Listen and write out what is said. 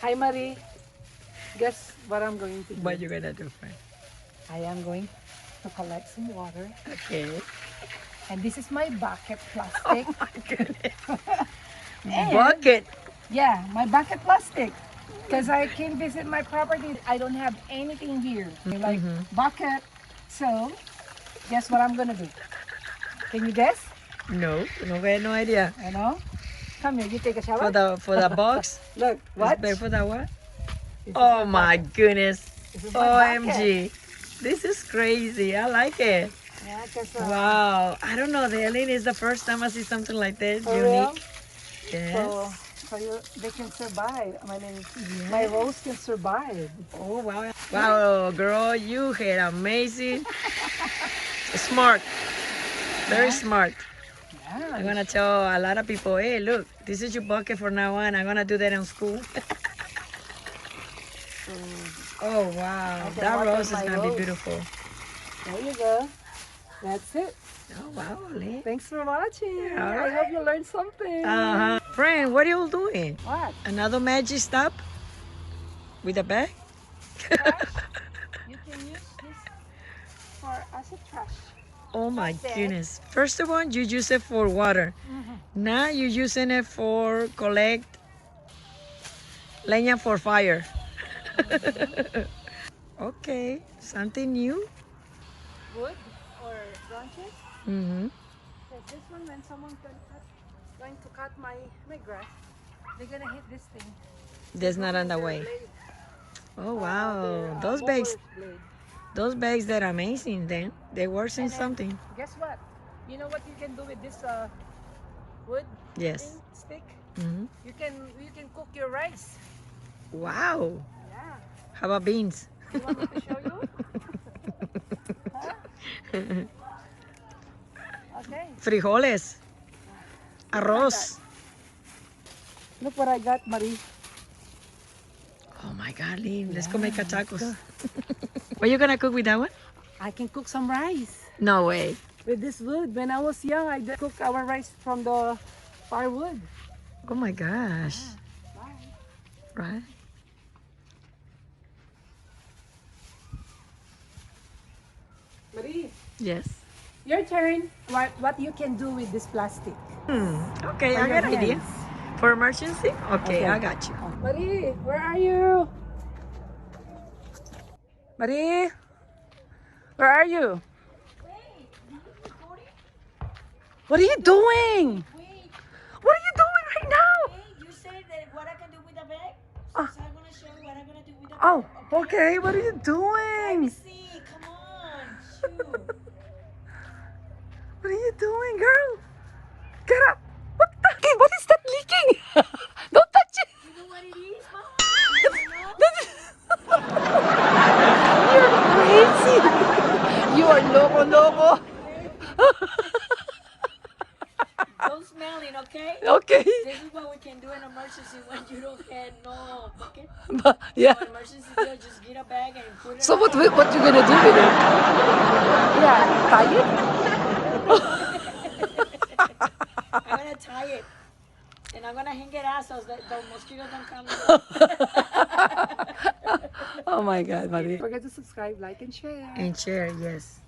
Hi, Marie. Guess what I'm going to do? What you gonna do, friend? I am going to collect some water. Okay. And this is my bucket Oh plastic. my goodness. And- Bucket. Yeah, my bucket plastic. Because I came visit my property. I don't have anything here. Like bucket. So, guess what I'm going to do? Can you guess? No, no idea. You know? Come here, you take a shower. For the box. Look, what? It's for the what? This is Oh my my bucket. goodness. This is my bucket. OMG. This is crazy. I like it. Yeah, 'cause, Wow. I don't know. The alien is the first time I see something like this. For real? Unique. Yes. So they can survive. I mean, my rose can survive. Oh, wow. Wow, girl, you had amazing. Smart. Very smart. Yeah. I'm going to tell a lot of people, hey, look, this is your bucket for now on. I'm going to do that in school. Oh, wow. Okay, That water rose is my going to be rose. beautiful. There you go. That's it. Oh, wow, Lee. Thanks for watching. All I hope you learned something. Friend, what are you doing? What? Another magic stop? With a bag? Trash? You can use this as a trash. Oh my That's it. goodness. First of all, you use it for water. Now you're using it for collect leña for fire. Okay, something new. Wood or branches. Mm-hmm. So this one, when someone's going to cut my grass, they're gonna hit this thing. That's not on the Their way. blade. Oh wow, Their, those mower bags, blade. they're amazing. Then they work in And then, something. Guess what? You know what you can do with this wood Yes. thing, stick? Mm-hmm. You can cook your rice. Wow. Yeah. How about beans? You want me to show you? Huh? Okay. Frijoles. Arroz. Look what I got, Marie. Oh my God, Lynn, let's go make tacos. What are you gonna cook with that one? I can cook some rice No way. with this wood. When I was young, I did cook our rice from the firewood. Oh my gosh. Bye. Right? Marie, Yes. your turn. What you can do with this plastic? Okay, For I your got an idea. hands. For emergency? Okay, Okay. I got you. Marie, where are you? Marie, where are you? What are you doing? Wait, What are you doing right now? you said that what I can do with a bag? Ah. So I'm gonna show you what I'm gonna do with a Oh, bag. okay. What are you Let doing? me see. Come on, shoot. What are you doing, girl? Get up. What the? Hey, what is that leaking? Don't touch it. You know what it is, Mom? You know? You're crazy. You are loco. Don't smell it, okay? Okay. This is what we can do in emergency when you don't have no bucket. Yeah. For emergency, deal, just get a bag and put it. So on. what you gonna do with it? Yeah, tie it. I'm gonna tie it. And I'm gonna hang it out so that the mosquitoes don't come. Oh my God, Marie. Don't forget to subscribe, like, and share. And share, yes.